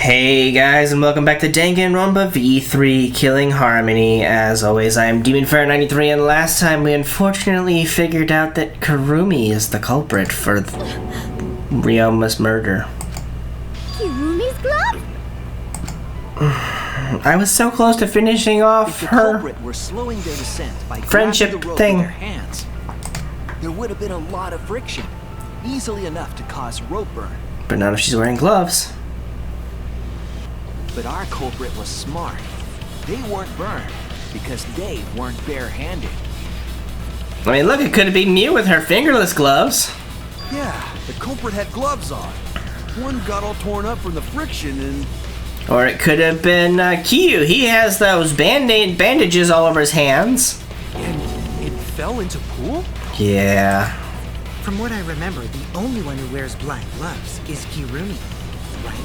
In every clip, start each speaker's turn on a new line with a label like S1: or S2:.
S1: Hey guys, and welcome back to Danganronpa V3 Killing Harmony. As always, I am DemonFair93, and last time we unfortunately figured out that Kirumi is the culprit for Ryoma's murder.
S2: Kirumi's glove?
S1: I was so close to finishing off
S3: if the
S1: her
S3: culprit were slowing their descent by
S1: friendship
S3: grabbing the rope
S1: thing.
S3: with their hands, there would have been a lot of friction, easily enough to cause rope burn.
S1: But not if she's wearing gloves.
S3: But our culprit was smart. They weren't burned because they weren't barehanded.
S1: I mean, look, it could have been you with her fingerless gloves.
S4: Yeah, the culprit had gloves on. One got all torn up from the friction and...
S1: Or it could have been Kyu. He has those bandages all over his hands.
S4: And it fell into pool?
S1: Yeah.
S5: From what I remember, the only one who wears black gloves is Kirumi, right?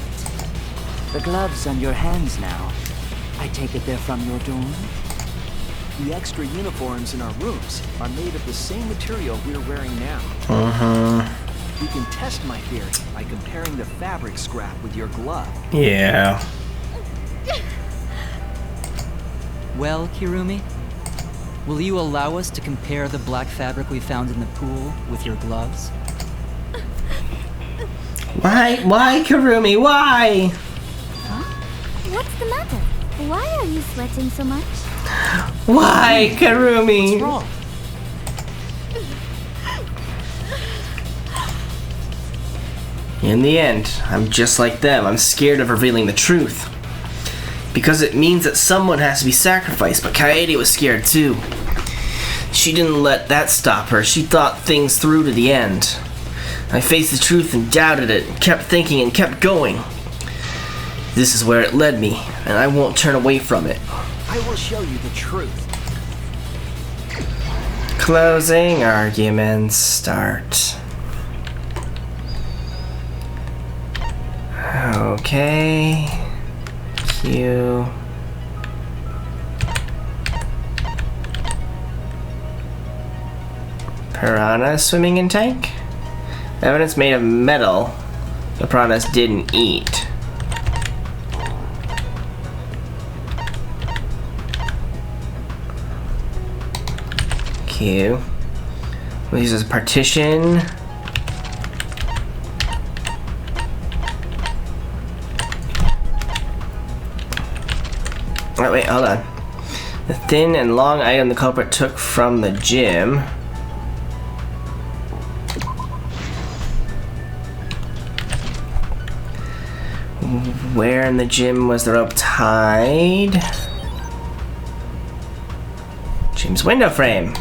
S6: The gloves on your hands now. I take it they're from your dorm?
S3: The extra uniforms in our rooms are made of the same material we're wearing now. We can test my theory by comparing the fabric scrap with your glove.
S1: Yeah.
S6: Well, Kirumi, will you allow us to compare the black fabric we found in the pool with your gloves?
S1: Why, Kirumi? Why?
S2: What's the matter? Why are you sweating so much?
S1: Why, Kirumi?
S3: What's wrong?
S1: In the end, I'm just like them. I'm scared of revealing the truth. Because it means that someone has to be sacrificed, but Kaede was scared too. She didn't let that stop her. She thought things through to the end. I faced the truth and doubted it, and kept thinking and kept going. This is where it led me, and I won't turn away from it.
S3: I will show you the truth.
S1: Closing arguments start. Okay. Q. Piranha swimming in tank? Evidence made of metal the piranhas didn't eat. Q. We'll use this partition. Oh, wait, hold on. The thin and long item the culprit took from the gym. Where in the gym was the rope tied? Gym's window frame.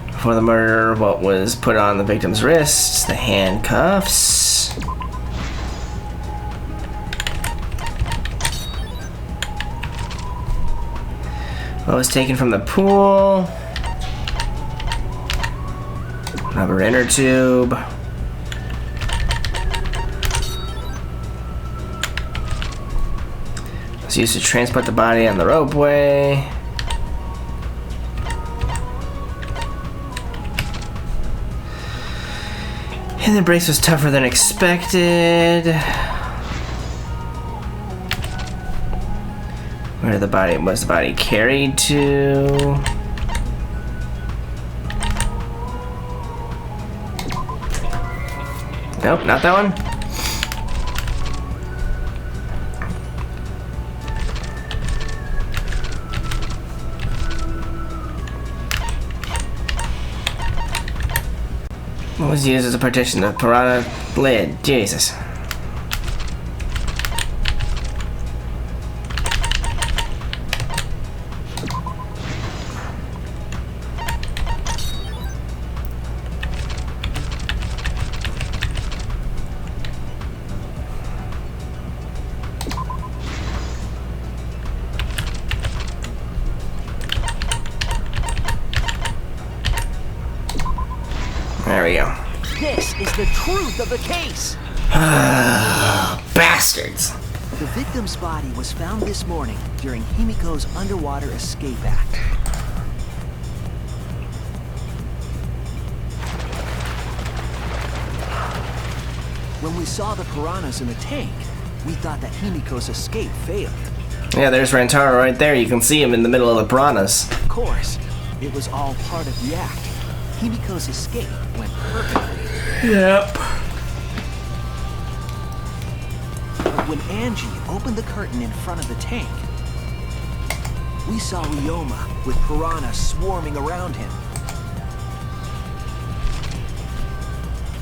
S1: Before the murder, what was put on the victim's wrists? The handcuffs. What was taken from the pool? Rubber inner tube. Was used to transport the body on the ropeway. And the brace was tougher than expected. Where was the body carried to? Nope, not that one. What was used as a partition? The piranha lid. Jesus. There we go.
S3: This is the truth of the case.
S1: Bastards.
S3: The victim's body was found this morning during Himiko's underwater escape act. When we saw the piranhas in the tank, we thought that Himiko's escape failed.
S1: Yeah, there's Rantaro right there. You can see him in the middle of the piranhas.
S3: Of course, it was all part of the act. Himiko's escape went perfectly.
S1: Yep.
S3: But when Angie opened the curtain in front of the tank, we saw Ryoma with piranhas swarming around him.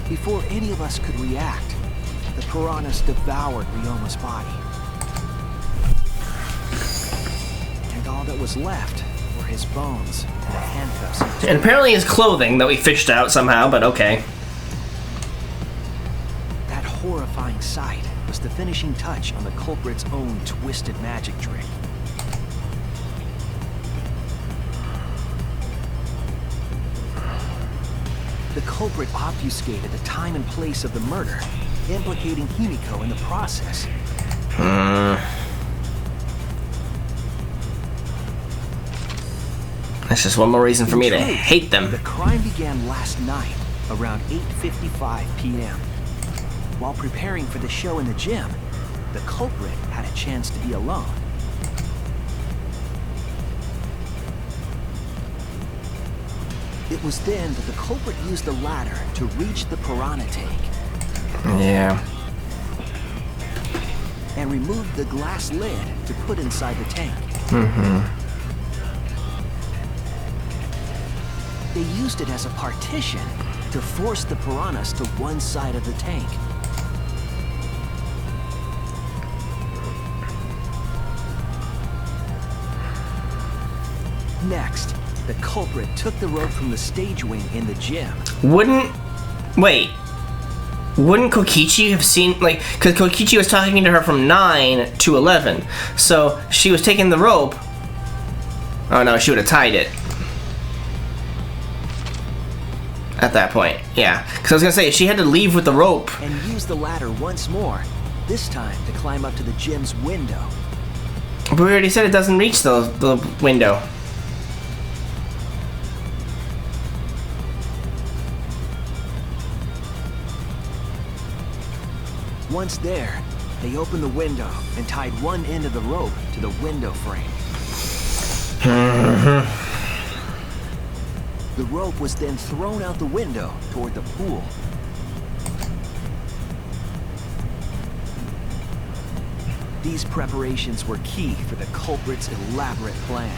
S3: Before any of us could react, the piranhas devoured Ryoma's body. And all that was left were his bones and the handcuffs.
S1: And apparently his clothing that we fished out somehow, but okay.
S3: That horrifying sight was the finishing touch on the culprit's own twisted magic trick. The culprit obfuscated the time and place of the murder, implicating Himiko in the process.
S1: That's just one more reason for me to hate them.
S3: The crime began last night, around 8:55 p.m. While preparing for the show in the gym, the culprit had a chance to be alone. It was then that the culprit used the ladder to reach the piranha tank.
S1: Yeah.
S3: And removed the glass lid to put inside the tank. They used it as a partition to force the piranhas to one side of the tank. Next, the culprit took the rope from the stage wing in the gym.
S1: Wouldn't Kokichi have seen, like, because Kokichi was talking to her from 9 to 11, so she was taking the rope. Oh no, she would have tied it at that point. Yeah, because I was gonna say she had to leave with the rope.
S3: And use the ladder once more, this time to climb up to the gym's window.
S1: But we already said it doesn't reach the window.
S3: Once there, they opened the window and tied one end of the rope to the window frame. The rope was then thrown out the window toward the pool. These preparations were key for the culprit's elaborate plan.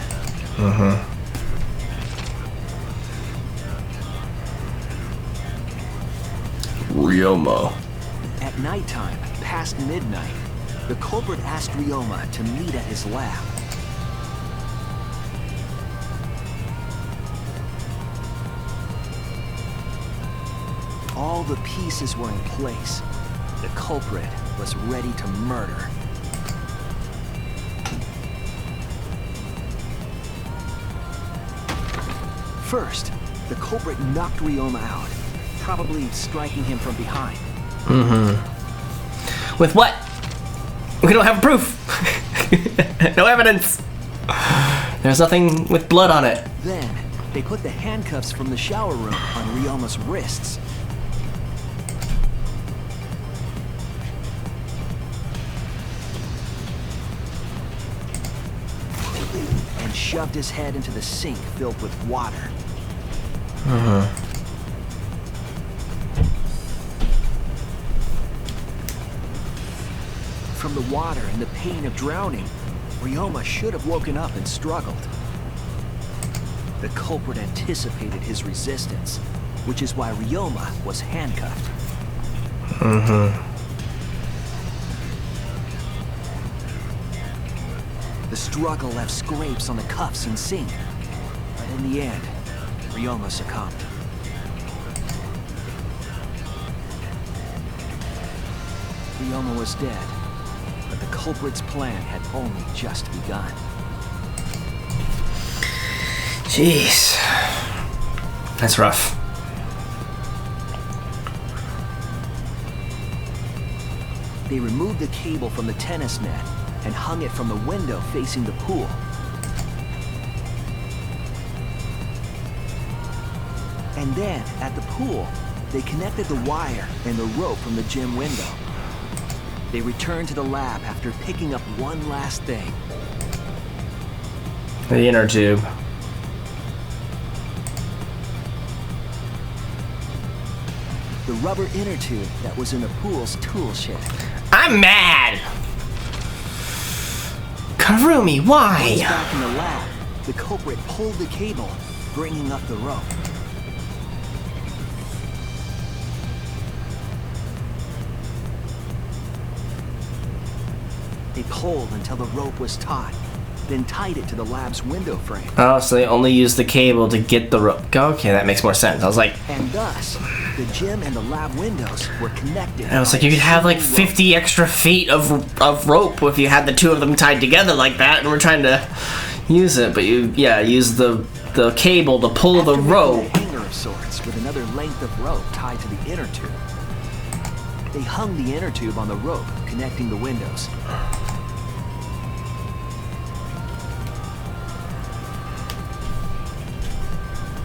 S1: Ryoma.
S3: At nighttime, past midnight, the culprit asked Ryoma to meet at his lab. All the pieces were in place. The culprit was ready to murder. First, the culprit knocked Ryoma out, probably striking him from behind.
S1: With what? We don't have proof. No evidence. There's nothing with blood on it.
S3: Then, they put the handcuffs from the shower room on Ryoma's wrists. And shoved his head into the sink filled with water. From the water and the pain of drowning, Ryoma should have woken up and struggled. The culprit anticipated his resistance, which is why Ryoma was handcuffed. The struggle left scrapes on the cuffs and sink, but in the end, Ryoma succumbed. Ryoma was dead, but the culprit's plan had only just begun.
S1: Jeez. That's rough.
S3: They removed the cable from the tennis net and hung it from the window facing the pool. And then, at the pool, they connected the wire and the rope from the gym window. They returned to the lab after picking up one last thing.
S1: The inner tube.
S3: The rubber inner tube that was in the pool's tool shed.
S1: I'm mad! Karumi, why?
S3: Once back in the lab, the culprit pulled the cable, bringing up the rope. They pulled until the rope was taut, then tied it to the lab's window frame.
S1: Oh, so they only used the cable to get the rope. Okay, that makes more sense. I was like,
S3: And thus, the gym and the lab windows were connected.
S1: I was like, you could have like 50 extra feet of rope if you had the two of them tied together like that, and we're trying to use it, but you use the cable to pull the rope.
S3: A hanger of sorts with another length of rope tied to the inner tube. They hung the inner tube on the rope connecting the windows.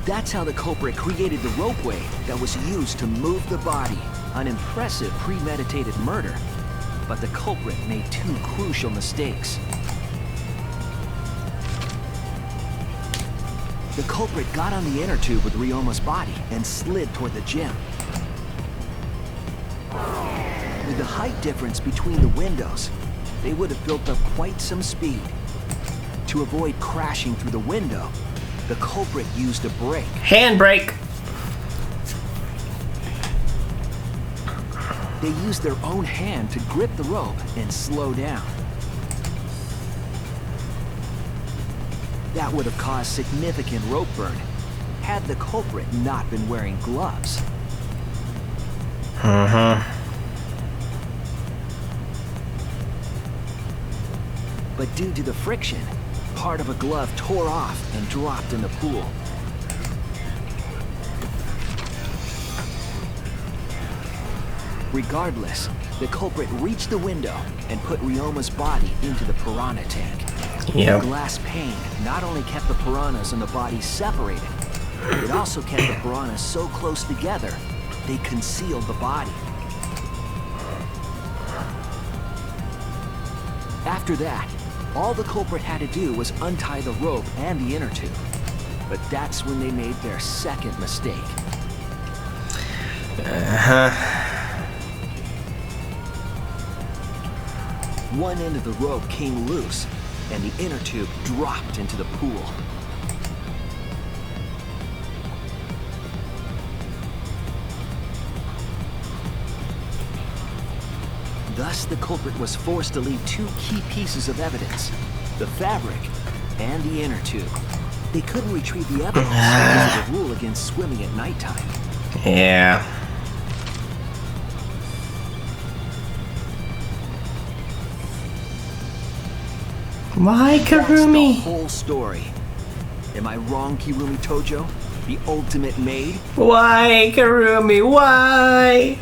S3: That's how the culprit created the ropeway that was used to move the body. An impressive premeditated murder. But the culprit made two crucial mistakes. The culprit got on the inner tube with Ryoma's body and slid toward the gym. With the height difference between the windows, they would have built up quite some speed. To avoid crashing through the window, the culprit used a brake.
S1: Handbrake!
S3: They used their own hand to grip the rope and slow down. That would have caused significant rope burn had the culprit not been wearing gloves. But due to the friction, part of a glove tore off and dropped in the pool. Regardless, the culprit reached the window and put Ryoma's body into the piranha tank.
S1: Yep.
S3: The glass pane not only kept the piranhas and the body separated, it also kept the piranhas so close together, they concealed the body. After that, all the culprit had to do was untie the rope and the inner tube. But that's when they made their second mistake. One end of the rope came loose, and the inner tube dropped into the pool. Thus, the culprit was forced to leave two key pieces of evidence, the fabric and the inner tube. They couldn't retrieve the evidence because of the rule against swimming at nighttime.
S1: Yeah. Why,
S3: That's the
S1: Karumi?
S3: whole story. Am I wrong, Kirumi Tojo? The ultimate maid?
S1: Why, Karumi? Why?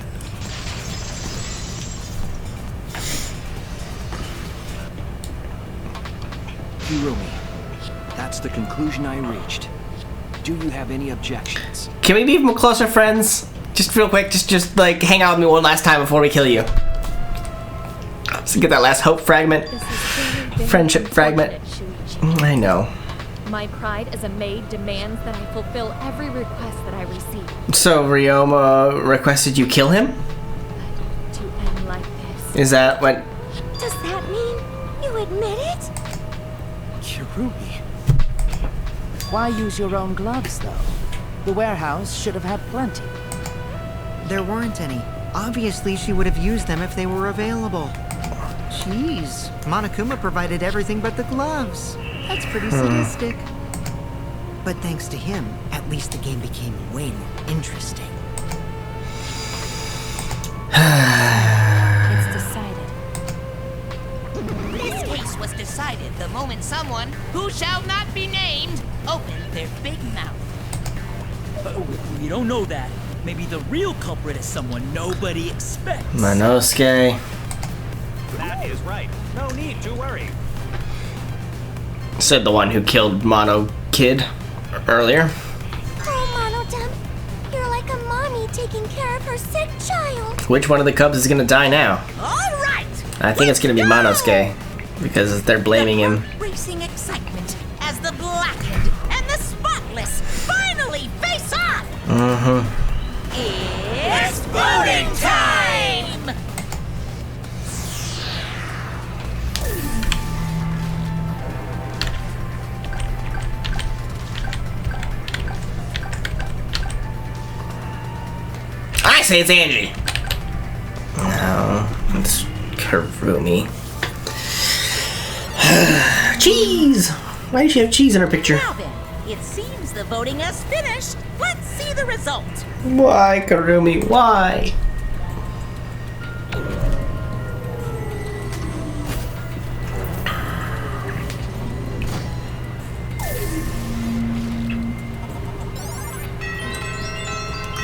S3: Kirumi, that's the conclusion I reached. Do you have any objections?
S1: Can we be closer friends? Just real quick, just like hang out with me one last time before we kill you. So get that last hope fragment.
S2: This has really been
S1: Friendship fragment.
S2: unfortunate, Shuichi.
S1: I know.
S2: My pride as a maid demands that I fulfill every request that I receive.
S1: So Ryoma requested you kill him?
S2: To end like this.
S1: Is that what?
S2: Does that mean you admit it?
S7: Kirumi. Why use your own gloves, though? The warehouse should have had plenty.
S5: There weren't any. Obviously, she would have used them if they were available. Jeez, Monokuma provided everything but the gloves. That's pretty sadistic. But thanks to him, at least the game became way more interesting.
S2: It's decided.
S8: This case was decided the moment someone, who shall not be named, opened their big mouth.
S9: We don't know that. Maybe the real culprit is someone nobody expects.
S1: Monosuke.
S10: That is right. No need to worry.
S1: Said the one who killed Mono Kid earlier.
S2: Oh, Monodam, you're like a mommy to taking care of her sick child.
S1: Which one of the cubs is gonna die now?
S8: All right.
S1: I think it's gonna be Monosuke, because they're blaming him.
S8: Racing excitement as the Blackened and the Spotless finally face off. It's voting time.
S1: I say it's Angie. No, it's Kurumi. Cheese! Why did she have cheese in her picture?
S8: Now then, it seems the voting has finished. Let's see the result.
S1: Why, Kurumi? Why?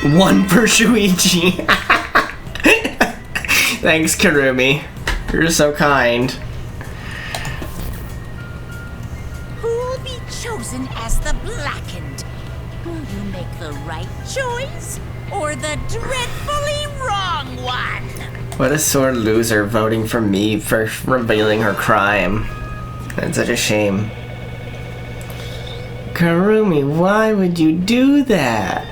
S1: One per Shuichi. Thanks, Kurumi. You're so kind.
S8: Who'll be chosen as the Blackened? Will you make the right choice or the dreadfully wrong one?
S1: What a sore loser voting for me for revealing her crime. That's such a shame. Kurumi, why would you do that?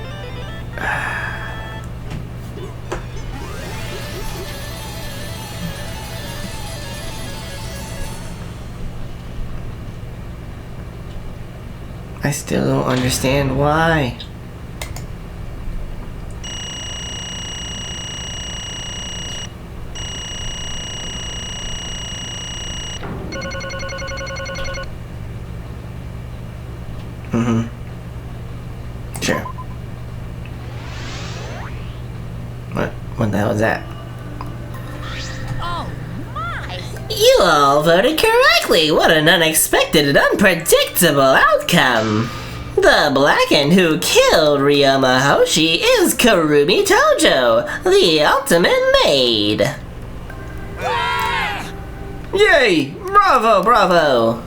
S1: I still don't understand why. Sure. What the hell is that?
S8: Oh my!
S1: You all voted correctly! What an unexpected and unpredictable outcome! The Blackened who killed Ryoma Hoshi is Kurumi Tojo, the ultimate maid! Yay! Bravo, bravo!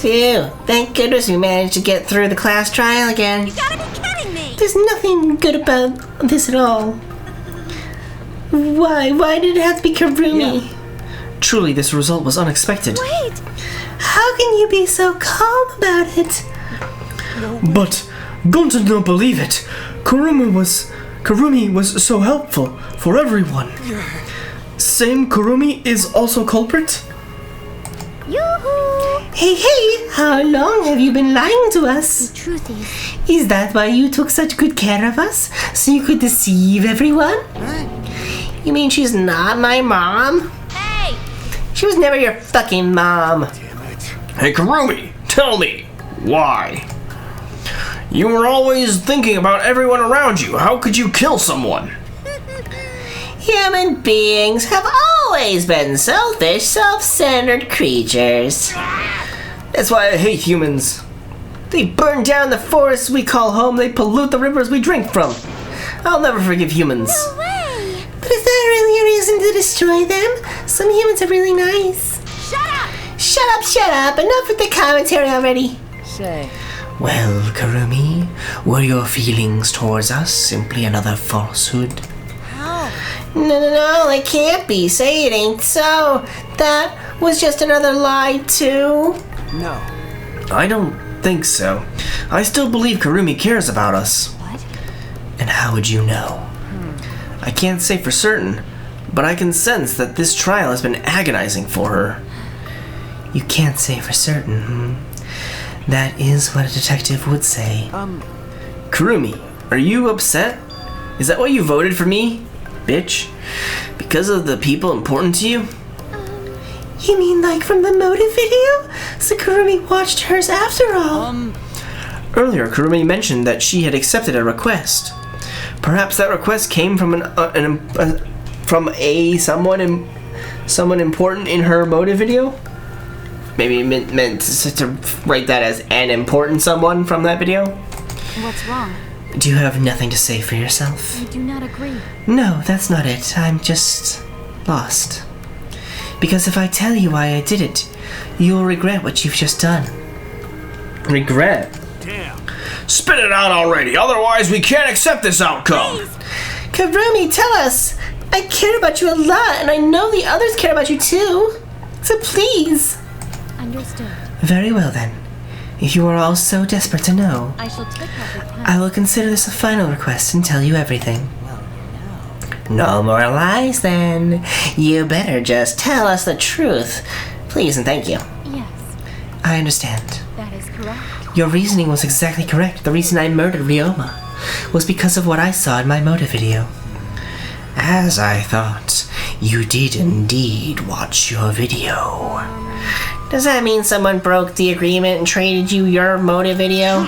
S1: Phew, thank goodness we managed to get through the class trial again.
S8: You gotta be kidding me!
S1: There's nothing good about this at all. Why did it have to be Kurumi? Truly, this result was unexpected.
S2: Wait!
S1: How can you be so calm about it? But Gonta don't believe it. Kurumi was so helpful for everyone. Same Kurumi is also culprit?
S2: Yoo-hoo!
S1: Hey, how long have you been lying to us?
S2: The truth is...
S1: Is that why you took such good care of us? So you could deceive everyone? You mean she's not my mom?
S8: Hey!
S1: She was never your fucking mom. Hey, Kurumi, tell me, why? You were always thinking about everyone around you. How could you kill someone? Human beings have always been selfish, self-centered creatures. That's why I hate humans. They burn down the forests we call home. They pollute the rivers we drink from. I'll never forgive humans.
S2: No way!
S1: But is that really a reason to destroy them? Some humans are really nice.
S8: Shut up!
S1: Shut up! Enough with the commentary already.
S7: Say,
S1: Well, Kurumi, were your feelings towards us simply another falsehood?
S8: How?
S1: No, it can't be. Say it ain't so. That was just another lie, too.
S3: No.
S1: I don't think so. I still believe Kurumi cares about us.
S2: What?
S1: And how would you know? I can't say for certain, but I can sense that this trial has been agonizing for her. You can't say for certain, That is what a detective would say. Kurumi, are you upset? Is that why you voted for me, bitch? Because of the people important to you? You mean like from the motive video? So Kurumi watched hers after all. Earlier, Kurumi mentioned that she had accepted a request. Perhaps that request came from someone important in her motive video? Maybe meant to write that as an important someone from that video?
S2: What's wrong?
S1: Do you have nothing to say for yourself?
S2: I do not agree.
S1: No, that's not it. I'm just lost. Because if I tell you why I did it, you'll regret what you've just done. Regret?
S10: Damn.
S1: Spit it out already, otherwise we can't accept this outcome.
S11: Kirumi, tell us. I care about you a lot, and I know the others care about you too. So please.
S2: Understood.
S11: Very well then. If you are all so desperate to know,
S2: I shall take out your plan.
S11: I will consider this a final request and tell you everything. No more lies then. You better just tell us the truth. Please and thank you.
S2: Yes,
S11: I understand.
S2: that is correct.
S11: Your reasoning was exactly correct. The reason I murdered Ryoma was because of what I saw in my motive video. As I thought, you did indeed watch your video. Does that mean someone broke the agreement and traded you your motive video?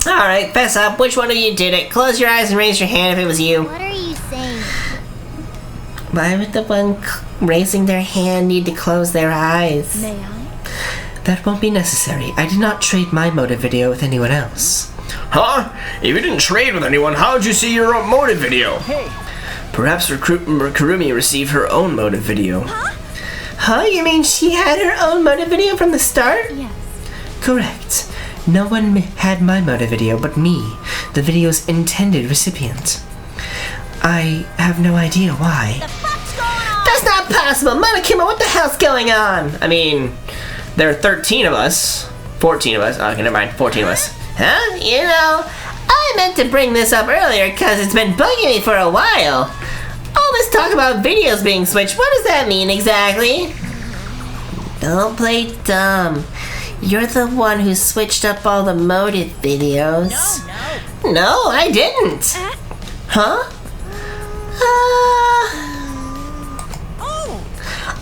S11: Alright, fess up. Which one of you did it? Close your eyes and raise your hand if it was you.
S2: What are you saying?
S11: Why would the one raising their hand need to close their eyes?
S2: May I?
S11: That won't be necessary. I did not trade my motive video with anyone else.
S1: Huh? If you didn't trade with anyone, how'd you see your own motive video?
S7: Hey,
S1: Perhaps Kurumi received her own motive video.
S11: Huh? You mean she had her own motive video from the start?
S2: Yes.
S11: Correct. No one had my motive video but me, the video's intended recipient. I have no idea why. That's not possible! Monokuma, what the hell's going on?
S1: I mean, there are 13 of us. 14 of us. Okay, never mind. 14 of us.
S11: Huh? You know, I meant to bring this up earlier because it's been bugging me for a while. All this talk about videos being switched, what does that mean exactly? Don't play dumb. You're the one who switched up all the motive videos. No, I didn't. Huh?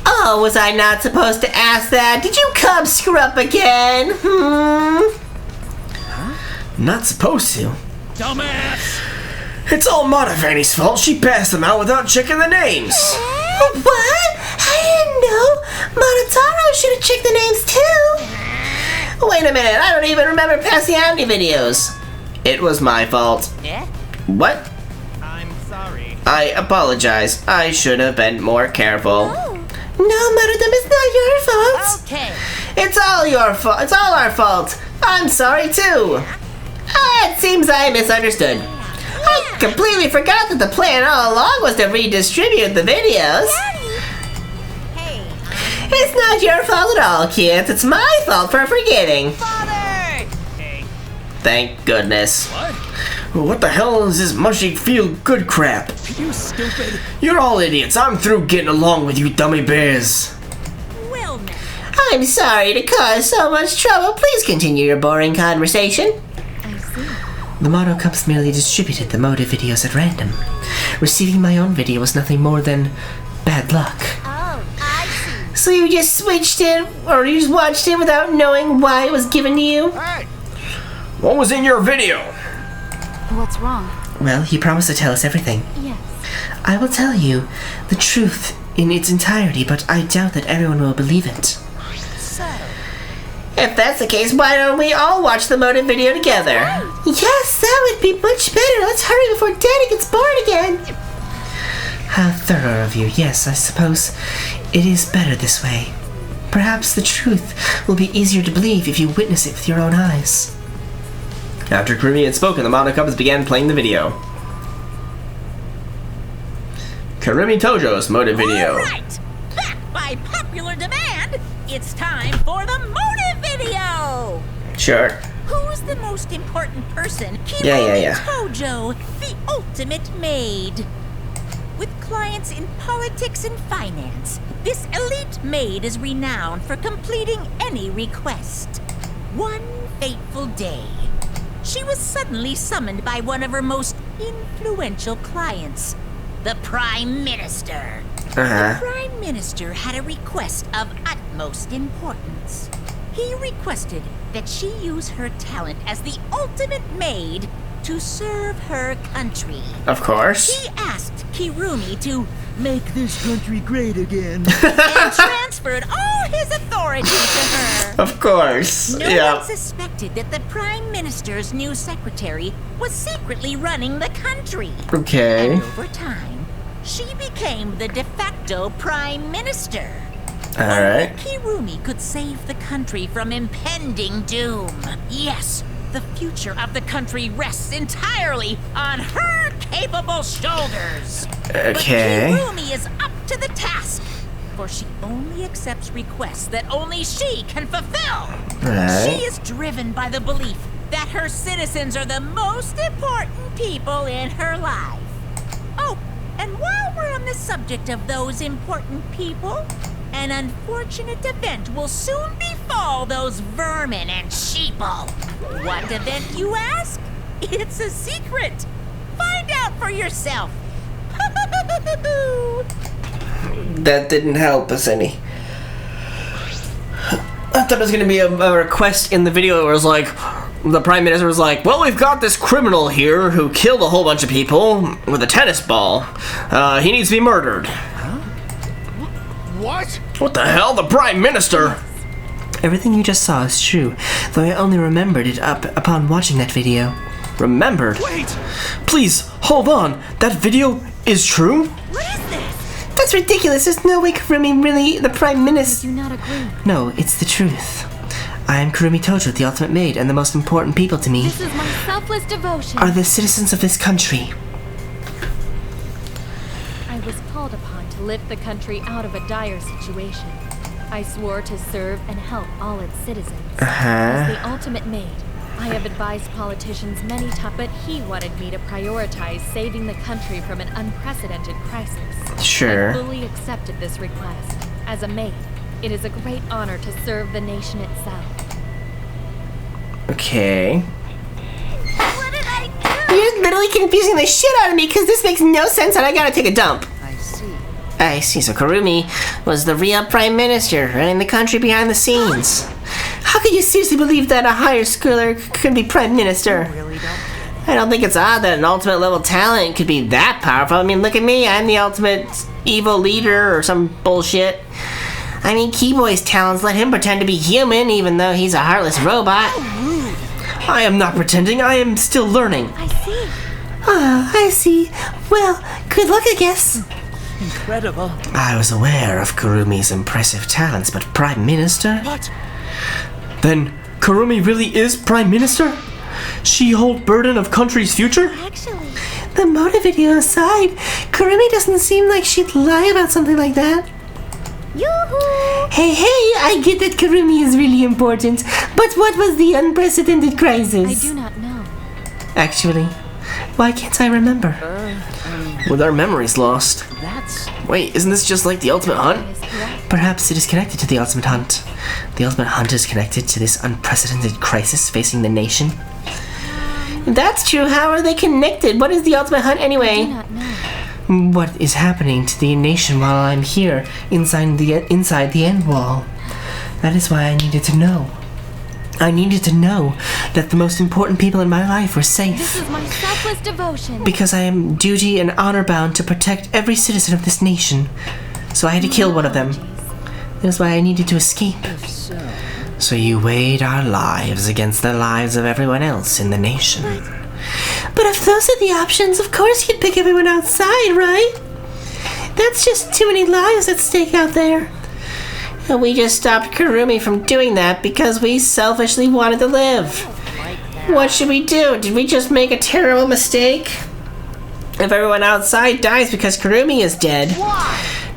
S11: Oh, was I not supposed to ask that? Did you come screw up again?
S1: Not supposed to.
S10: Dumbass!
S1: It's all Motivaney's fault. She passed them out without checking the names.
S11: What? I didn't know. Monotaro should have checked the names too. Wait a minute, I don't even remember passing out any videos.
S1: It was my fault.
S8: Yeah?
S1: What?
S10: I'm sorry.
S1: I apologize. I should have been more careful.
S11: No, Monodum, it's not your fault.
S8: Okay.
S11: It's all your fault. It's all our fault. I'm sorry too. It seems I misunderstood. I completely forgot that the plan all along was to redistribute the videos.
S8: Hey,
S11: It's not your fault at all, kids. It's my fault for forgetting.
S8: Father!
S10: Hey.
S1: Thank goodness.
S10: What?
S1: What the hell is this mushy feel-good crap?
S10: You stupid.
S1: You're all idiots. I'm through getting along with you dummy bears.
S8: Well met.
S11: I'm sorry to cause so much trouble. Please continue your boring conversation.
S2: I see.
S11: The Mono Cups merely distributed the motive videos at random. Receiving my own video was nothing more than bad luck.
S2: Oh, I see.
S11: So you just switched it, or you just watched it without knowing why it was given to you?
S10: Hey.
S1: What was in your video?
S2: What's wrong?
S11: Well, he promised to tell us everything.
S2: Yes.
S11: I will tell you the truth in its entirety, but I doubt that everyone will believe it.
S8: So,
S11: If that's the case, why don't we all watch the motive video together? Yes, that would be much better. Let's hurry before Daddy gets bored again. How thorough of you. Yes, I suppose it is better this way. Perhaps the truth will be easier to believe if you witness it with your own eyes.
S1: After Kurumi had spoken, the Mono Cups began playing the video. Kurumi Tojo's motive video.
S8: all right. Back by popular demand, it's time for the motive video.
S1: Sure.
S8: Who's the most important person?
S1: Yeah.
S8: Tojo, the ultimate maid. With clients in politics and finance, this elite maid is renowned for completing any request. One fateful day, she was suddenly summoned by one of her most influential clients, the Prime Minister. The Prime Minister had a request of utmost importance. He requested that she use her talent as the ultimate maid to serve her country.
S1: Of course.
S8: He asked Kirumi to
S4: Make this country great again.
S8: and transferred all his authority to her.
S1: Of course.
S8: No one suspected that the Prime Minister's new secretary was secretly running the country.
S1: Okay.
S8: And over time, she became the de facto Prime Minister.
S1: Alright.
S8: Only Kirumi could save the country from impending doom. Yes, The future of the country rests entirely on her capable shoulders.
S1: Okay.
S8: But Kirumi is up to the task, for she only accepts requests that only she can fulfill.
S1: Right.
S8: She is driven by the belief that her citizens are the most important people in her life. Oh, and while we're on the subject of those important people, an unfortunate event will soon befall those vermin and sheeple. What event, you ask? It's a secret. Find out for yourself.
S1: That didn't help us any. I thought it was gonna be a request in the video where it was like, the Prime Minister was like, well, we've got this criminal here who killed a whole bunch of people with a tennis ball. He needs to be murdered.
S4: What?
S1: What the hell? The Prime Minister?
S11: Everything you just saw is true, though I only remembered it upon watching that video.
S1: Remembered?
S4: Wait!
S1: Please, hold on. That video is true?
S2: What is this?
S11: That's ridiculous. There's no way Kurumi really the Prime Minister.
S2: Do not agree.
S11: No, it's the truth. I am Kurumi Tojo, the ultimate maid, and the most important people to me
S2: This is my selfless devotion.
S11: are the citizens of this country.
S12: I was called upon to lift the country out of a dire situation. I swore to serve and help all its citizens. As the ultimate maid, I have advised politicians many times, but he wanted me to prioritize saving the country from an unprecedented crisis.
S1: Sure.
S12: I fully accepted this request. As a maid, it is a great honor to serve the nation itself.
S1: Okay.
S8: What did I do?
S11: You're literally confusing the shit out of me because this makes no sense and I gotta take a dump. I see, so Kurumi was the real Prime Minister running the country behind the scenes. How could you seriously believe that a higher schooler could be Prime Minister? I don't think it's odd that an ultimate level talent could be that powerful. I mean, look at me, I'm the ultimate evil leader or some bullshit. I mean, Keyboy's talents let him pretend to be human even though he's a heartless robot.
S1: I am not pretending, I am still learning.
S2: I see.
S11: Ah, I see. Well, good luck, I guess.
S7: Incredible.
S11: I was aware of Kurumi's impressive talents, but Prime Minister?
S4: What?
S1: Then, Kurumi really is Prime Minister? She hold burden of country's future?
S2: Actually,
S11: The motive video aside, Kurumi doesn't seem like she'd lie about something like that.
S2: yoo-hoo!
S11: Hey, I get that Kurumi is really important, but what was the unprecedented crisis?
S12: I do not know.
S11: Actually, why can't I remember?
S1: With our memories lost.
S7: That's...
S1: Wait, isn't this just like the Ultimate Hunt?
S12: That is correct.
S11: Perhaps it is connected to the Ultimate Hunt. The Ultimate Hunt is connected to this unprecedented crisis facing the nation. If that's true, how are they connected? What is the Ultimate Hunt
S12: I do
S11: anyway?
S12: not know.
S11: What is happening to the nation while I'm here, inside the end wall? That is why I needed to know. I needed to know that the most important people in my life were
S12: This
S11: safe.
S12: is my selfless devotion.
S11: Because I am duty and honor bound to protect every citizen of this nation. So I had to kill one of them. That is why I needed to escape. So you weighed our lives against the lives of everyone else in the nation. But if those are the options, of course you'd pick everyone outside, right? That's just too many lives at stake out there. And we just stopped Kurumi from doing that because we selfishly wanted to live. What should we do? Did we just make a terrible mistake? If everyone outside dies because Kurumi is dead,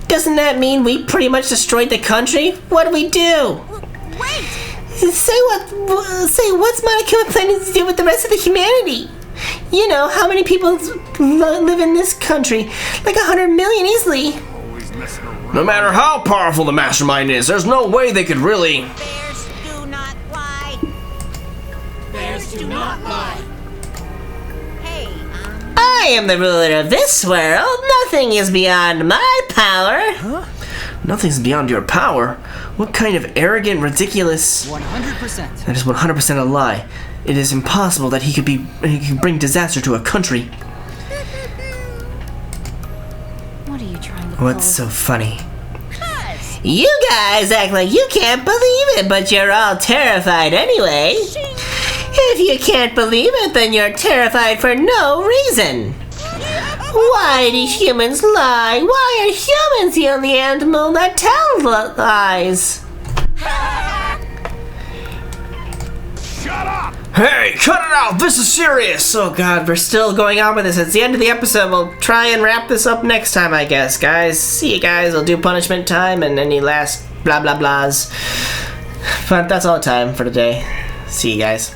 S11: doesn't that mean we pretty much destroyed the country? What do we do?
S8: Wait!
S11: Say what's Monokuma planning to do with the rest of the humanity? You know, how many people live in this country? Like 100 million easily.
S1: No matter how powerful the mastermind is, there's no way they could really...
S8: Bears do not lie.
S9: Bears do not lie.
S8: Hey,
S11: I am the ruler of this world. Nothing is beyond my power.
S1: Nothing's beyond your power. What kind of arrogant, ridiculous...
S6: 100%.
S1: That is 100% a lie. It is impossible that he could bring disaster to a country.
S12: What are you trying to pull?
S11: What's so funny? You guys act like you can't believe it, but you're all terrified anyway. If you can't believe it, then you're terrified for no reason. Why do humans lie? Why are humans the only animal that tell lies?
S4: Shut up!
S1: Hey, cut it out! This is serious! Oh god, we're still going on with this. It's the end of the episode. We'll try and wrap this up next time, I guess, guys. See you guys. We'll do punishment time and any last blah blah blahs. But that's all the time for today. See you guys.